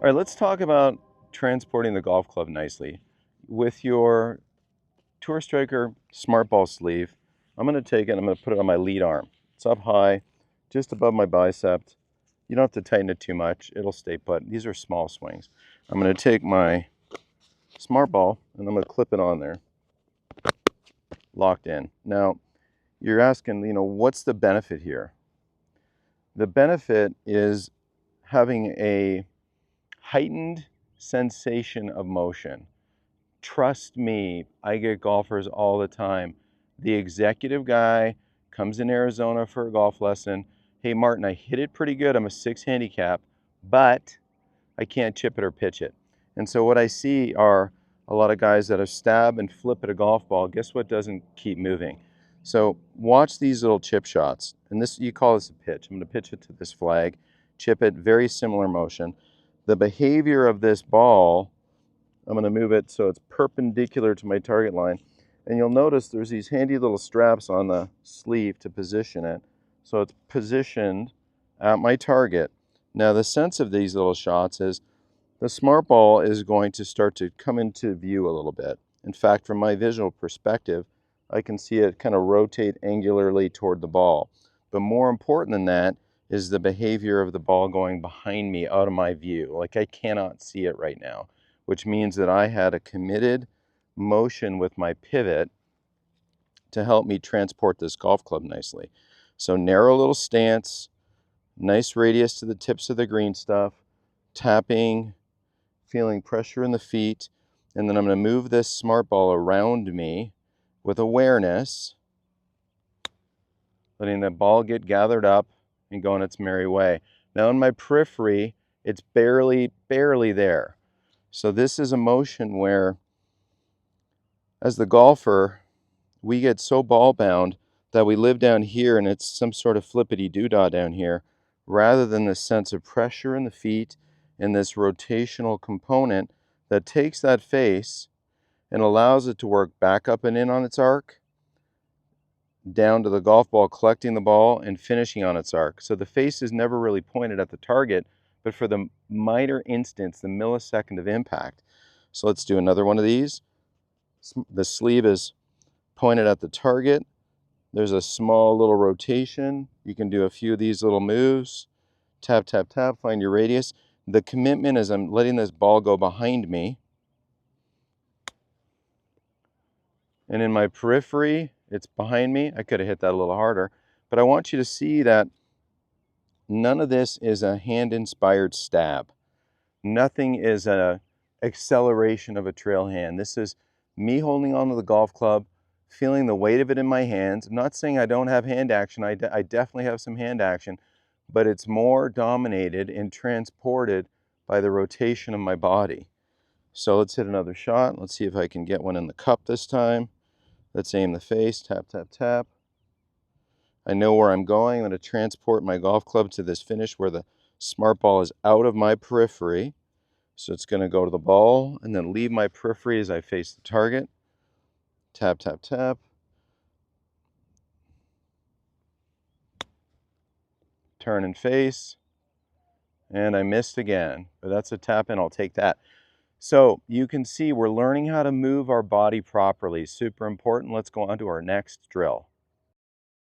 All right, let's talk about transporting the golf club nicely. With your Tour Striker Smart Ball sleeve, I'm going to take it, I'm going to put it on my lead arm. It's up high, just above my bicep. You don't have to tighten it too much, it'll stay put. These are small swings. I'm going to take my Smart Ball and I'm going to clip it on there, locked in. Now, you're asking, what's the benefit here? The benefit is having a heightened sensation of motion. Trust me, I get golfers all the time. The executive guy comes in Arizona for a golf lesson. Hey, Martin, I hit it pretty good. I'm a 6 handicap, but I can't chip it or pitch it. And so what I see are a lot of guys that are stab and flip at a golf ball. Guess what doesn't keep moving? So watch these little chip shots. And this, you call this a pitch. I'm going to pitch it to this flag, chip it, very similar motion. The behavior of this ball, I'm going to move it so it's perpendicular to my target line. And you'll notice there's these handy little straps on the sleeve to position it. So it's positioned at my target. Now the sense of these little shots is the Smart Ball is going to start to come into view a little bit. In fact, from my visual perspective, I can see it kind of rotate angularly toward the ball. But more important than that is the behavior of the ball going behind me out of my view. Like I cannot see it right now, which means that I had a committed motion with my pivot to help me transport this golf club nicely. So narrow little stance, nice radius to the tips of the green stuff, tapping, feeling pressure in the feet, and then I'm going to move this Smart Ball around me with awareness, letting the ball get gathered up and go on its merry way. Now in my periphery, it's barely there. So this is a motion where, as the golfer, we get so ball bound that we live down here and it's some sort of flippity doodah down here, rather than this sense of pressure in the feet and this rotational component that takes that face and allows it to work back up and in on its arc, down to the golf ball, collecting the ball and finishing on its arc. So the face is never really pointed at the target, but for the minor instance, the millisecond of impact. So let's do another one of these. The sleeve is pointed at the target. There's a small little rotation. You can do a few of these little moves. Tap, tap, tap, find your radius. The commitment is I'm letting this ball go behind me. And in my periphery, it's behind me. I could have hit that a little harder. But I want you to see that none of this is a hand-inspired stab. Nothing is an acceleration of a trail hand. This is me holding onto the golf club, feeling the weight of it in my hands. I'm not saying I don't have hand action. I definitely have some hand action, but it's more dominated and transported by the rotation of my body. So let's hit another shot. Let's see if I can get one in the cup this time. Let's aim the face, tap, tap, tap. I know where I'm going. I'm going to transport my golf club to this finish where the Smart Ball is out of my periphery. So it's going to go to the ball and then leave my periphery as I face the target. Tap, tap, tap. Turn and face. And I missed again, but that's a tap in. I'll take that. So you can see we're learning how to move our body properly. Super important. Let's go on to our next drill.